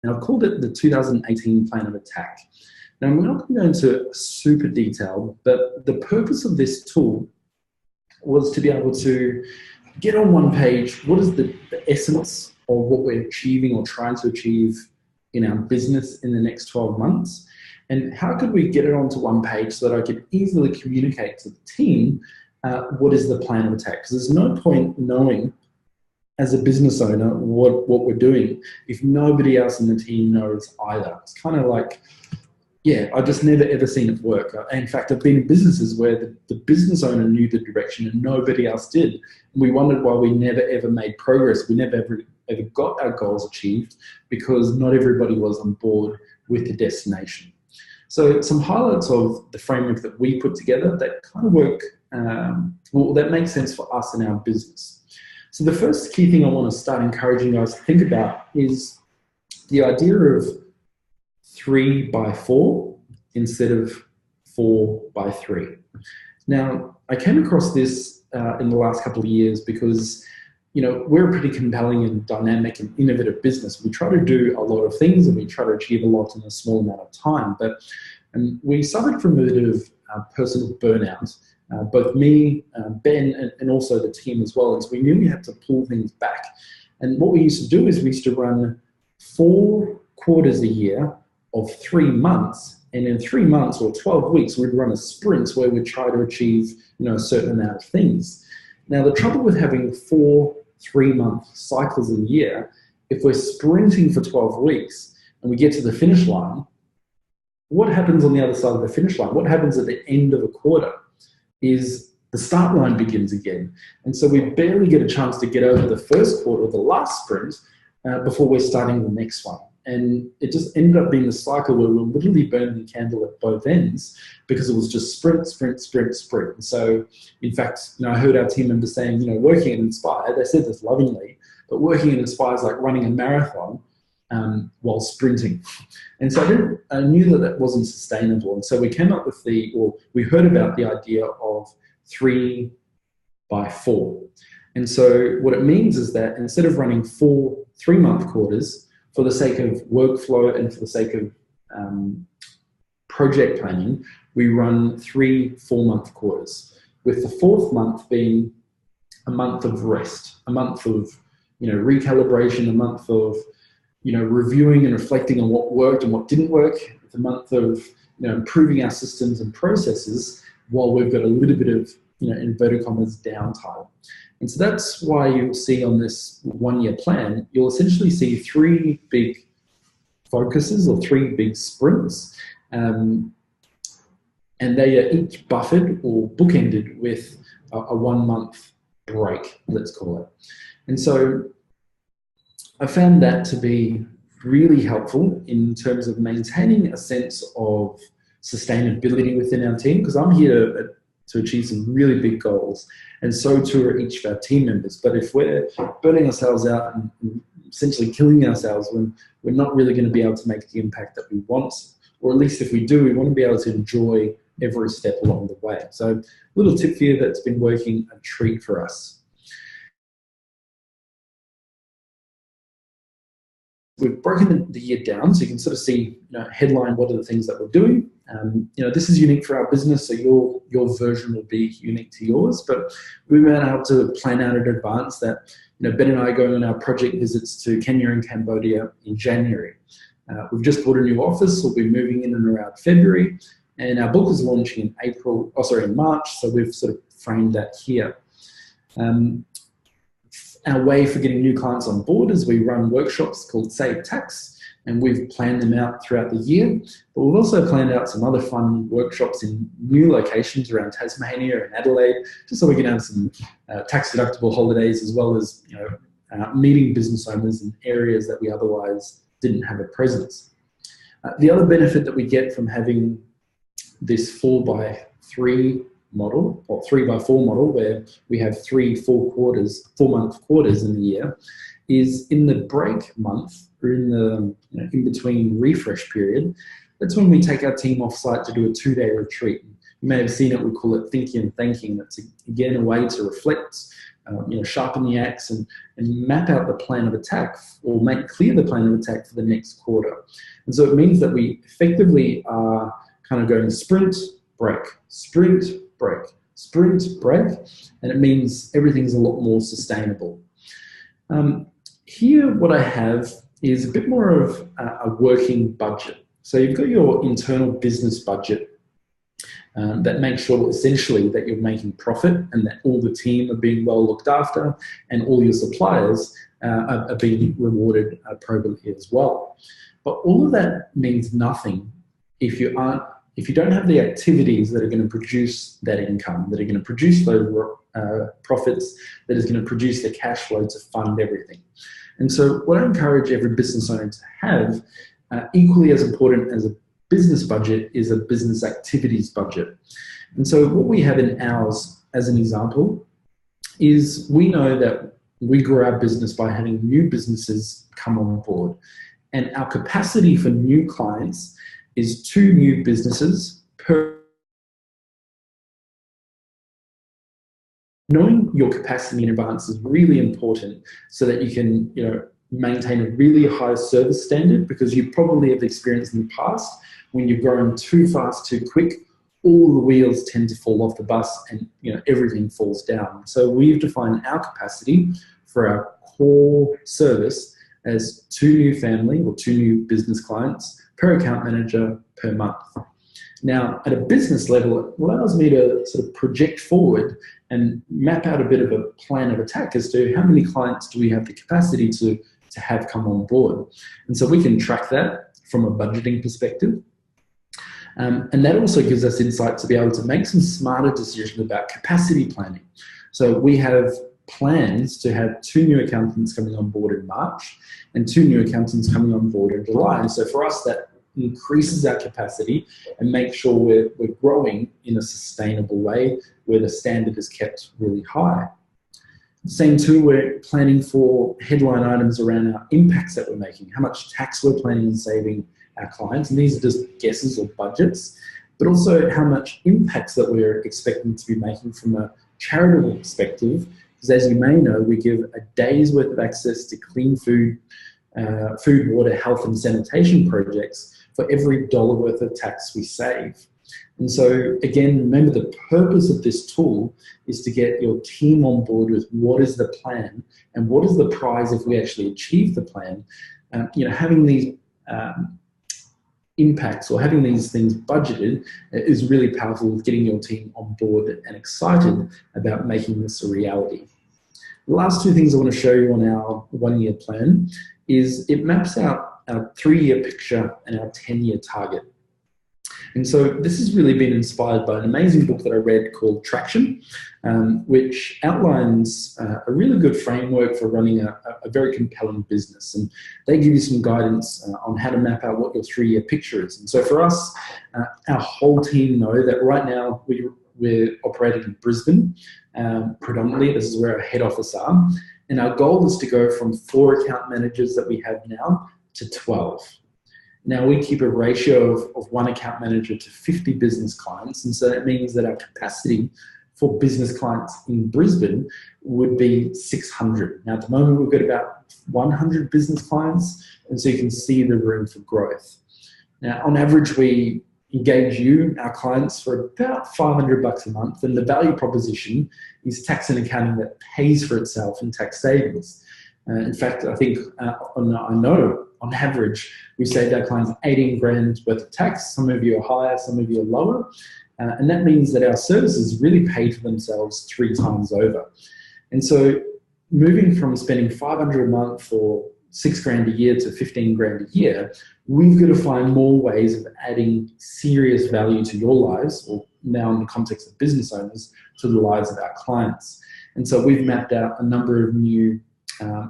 and I've called it the 2018 Plan of Attack. Now, I'm not going to go into super detail, but the purpose of this tool was to be able to get on one page what is the essence of what we're achieving or trying to achieve in our business in the next 12 months, and how could we get it onto one page so that I could easily communicate to the team what is the plan of attack. Because there's no point knowing as a business owner what we're doing if nobody else in the team knows either. It's kind of like, yeah, I've just never ever seen it work. In fact, I've been in businesses where the business owner knew the direction and nobody else did. And we wondered why we never ever made progress. We never ever got our goals achieved because not everybody was on board with the destination. So some highlights of the framework that we put together that kind of work, well, that makes sense for us in our business. So the first key thing I want to start encouraging you guys to think about is the idea of 3 by 4 instead of 4 by 3. Now, I came across this in the last couple of years because, you know, we're a pretty compelling and dynamic and innovative business. We try to do a lot of things and we try to achieve a lot in a small amount of time, but we suffered from a bit of personal burnout. Both me, Ben, and also the team as well. And so we knew we had to pull things back. And what we used to do is we used to run 4 quarters a year of 3 months, and in 3 months or 12 weeks, we'd run a sprint where we'd try to achieve, you know, a certain amount of things. Now, the trouble with having 4 3-month cycles a year, if we're sprinting for 12 weeks and we get to the finish line, what happens on the other side of the finish line? What happens at the end of a quarter is the start line begins again. And so we barely get a chance to get over the first quarter or the last sprint before we're starting the next one. And it just ended up being a cycle where we were literally burning the candle at both ends because it was just sprint, sprint, sprint, sprint. And so, in fact, you know, I heard our team members saying, you know, working at Inspire, they said this lovingly, but working at Inspire is like running a marathon while sprinting. And so I knew that wasn't sustainable. And so we came up with we heard about the idea of 3 by 4. And so what it means is that instead of running 4 3-month quarters, for the sake of workflow and for the sake of project planning, we run 3 4-month quarters, with the 4th month being a month of rest, a month of, you know, recalibration, a month of, you know, reviewing and reflecting on what worked and what didn't work. It's a month of, you know, improving our systems and processes while we've got a little bit of, you know, inverted commas, downtime. And so that's why you'll see on this 1-year plan, you'll essentially see 3 big focuses or 3 big sprints. And they are each buffered or bookended with a 1-month break, let's call it. And so I found that to be really helpful in terms of maintaining a sense of sustainability within our team, because I'm here to achieve some really big goals, and so too are each of our team members. But if we're burning ourselves out and essentially killing ourselves when we're not really going to be able to make the impact that we want, or at least if we do, we want to be able to enjoy every step along the way. So a little tip for you that's been working a treat for us. We've broken the year down so you can sort of see, you know, headline, what are the things that we're doing. You know, this is unique for our business, so your version will be unique to yours, but we went out to plan out in advance that, you know, Ben and I are going on our project visits to Kenya and Cambodia in January. We've just bought a new office, we'll be moving in and around February, and our book is launching in March, so we've sort of framed that here. Our way for getting new clients on board is we run workshops called Save Tax, and we've planned them out throughout the year. But we've also planned out some other fun workshops in new locations around Tasmania and Adelaide, just so we can have some tax-deductible holidays, as well as, you know, meeting business owners in areas that we otherwise didn't have a presence. The other benefit that we get from having this 4 by 3 model, or 3 by 4 model, where we have 3 4-month quarters in the year, is in the break month, or in the, you know, in between refresh period. That's when we take our team off site to do a 2-day retreat. You may have seen it, we call it Thinking and Thanking. That's again a way to reflect, sharpen the axe and map out the plan of attack, or make clear the plan of attack for the next quarter. And so it means that we effectively are kind of going sprint, break, sprint, break, sprint, break, and it means everything's a lot more sustainable. Here, what I have is a bit more of a working budget. So you've got your internal business budget that makes sure essentially that you're making profit and that all the team are being well looked after and all your suppliers are being rewarded appropriately as well. But all of that means nothing if you don't have the activities that are going to produce that income, that are going to produce those profits, that is going to produce the cash flow to fund everything. And so what I encourage every business owner to have, equally as important as a business budget, is a business activities budget. And so what we have in ours, as an example, is we know that we grow our business by having new businesses come on board. And our capacity for new clients is 2 new businesses per. Knowing your capacity in advance is really important so that you can, maintain a really high service standard, because you probably have experienced in the past when you've grown too fast, too quick, all the wheels tend to fall off the bus and everything falls down. So we've defined our capacity for our core service as 2 new family or 2 new business clients per account manager per month. Now, at a business level, it allows me to sort of project forward and map out a bit of a plan of attack as to how many clients do we have the capacity to have come on board. And so we can track that from a budgeting perspective. And that also gives us insight to be able to make some smarter decisions about capacity planning. So we have plans to have 2 new accountants coming on board in March and 2 new accountants coming on board in July. And so for us, that increases our capacity and makes sure we're growing in a sustainable way where the standard is kept really high. Same too, we're planning for headline items around our impacts that we're making, how much tax we're planning on saving our clients, and these are just guesses or budgets, but also how much impacts that we're expecting to be making from a charitable perspective, because as you may know, we give a day's worth of access to clean food, food, water, health and sanitation projects for every $1 worth of tax we save. And so again, remember the purpose of this tool is to get your team on board with what is the plan and what is the prize if we actually achieve the plan. Having these impacts or having these things budgeted is really powerful with getting your team on board and excited about making this a reality. The last 2 things I want to show you on our 1-year plan is it maps out our 3-year picture and our 10-year target. And so this has really been inspired by an amazing book that I read called Traction, which outlines a really good framework for running a very compelling business. And they give you some guidance on how to map out what your 3-year picture is. And so for us, our whole team know that right now we're operating in Brisbane predominantly. This is where our head office are. And our goal is to go from 4 account managers that we have now to 12. Now we keep a ratio of 1 account manager to 50 business clients. And so that means that our capacity for business clients in Brisbane would be 600. Now at the moment we've got about 100 business clients, and so you can see the room for growth. Now on average we engage you, our clients, for about $500 a month, and the value proposition is tax and accounting that pays for itself in tax savings. In fact, I think, I know on average, we saved our clients 18 grand worth of tax. Some of you are higher, some of you are lower. And that means that our services really pay for themselves 3 times over. And so moving from spending 500 a month or 6 grand a year to 15 grand a year, we've got to find more ways of adding serious value to your lives, or now in the context of business owners, to the lives of our clients. And so we've mapped out a number of new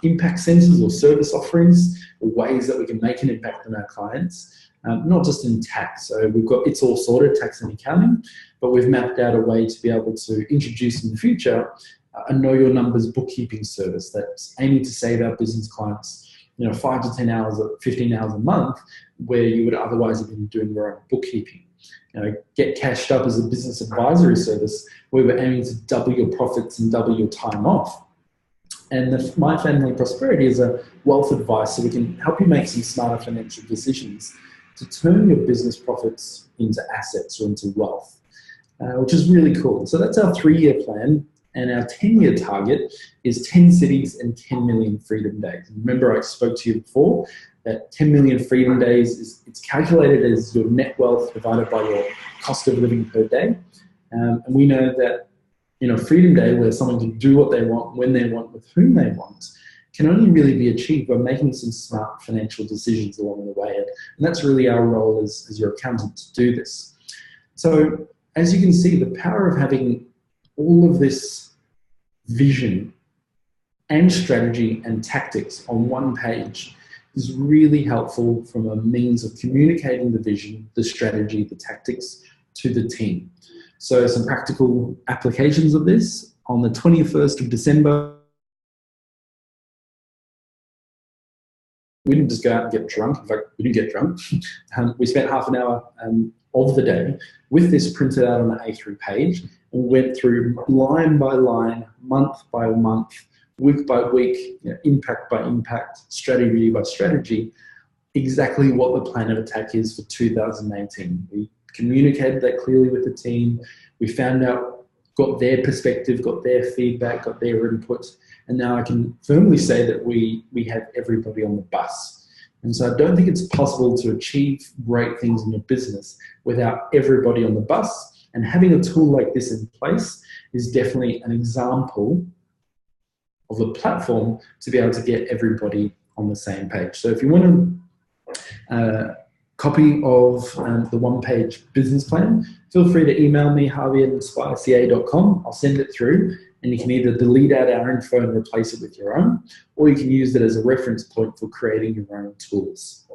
impact centers or service offerings, or ways that we can make an impact on our clients, not just in tax. So we've got It's All Sorted Tax and Accounting, but we've mapped out a way to be able to introduce in the future a Know Your Numbers bookkeeping service that's aiming to save our business clients 5 to 10 hours or 15 hours a month, where you would otherwise have been doing your own bookkeeping. Get Cashed Up as a business advisory service where we're aiming to double your profits and double your time off. And My Family Prosperity is a wealth advice, so we can help you make some smarter financial decisions to turn your business profits into assets or into wealth, which is really cool. So that's our 3-year plan. And our 10-year target is 10 cities and 10 million freedom days. Remember, I spoke to you before that 10 million freedom days it's calculated as your net wealth divided by your cost of living per day. And we know that Freedom Day, where someone can do what they want, when they want, with whom they want, can only really be achieved by making some smart financial decisions along the way. And that's really our role as your accountant to do this. So as you can see, the power of having all of this vision and strategy and tactics on one page is really helpful from a means of communicating the vision, the strategy, the tactics to the team. So some practical applications of this. On the 21st of December, we didn't just go out and get drunk. In fact, we didn't get drunk. We spent half an hour of the day with this printed out on an A3 page, and went through line by line, month by month, week by week, impact by impact, strategy by strategy, exactly what the plan of attack is for 2018. We communicated that clearly with the team. We found out, got their perspective, got their feedback, got their input, and now I can firmly say that we have everybody on the bus. And so I don't think it's possible to achieve great things in your business without everybody on the bus. And having a tool like this in place is definitely an example of a platform to be able to get everybody on the same page. So if you want a copy of the one-page business plan, feel free to email me, harvey@inspireca.com. I'll send it through, and you can either delete out our info and replace it with your own, or you can use it as a reference point for creating your own tools.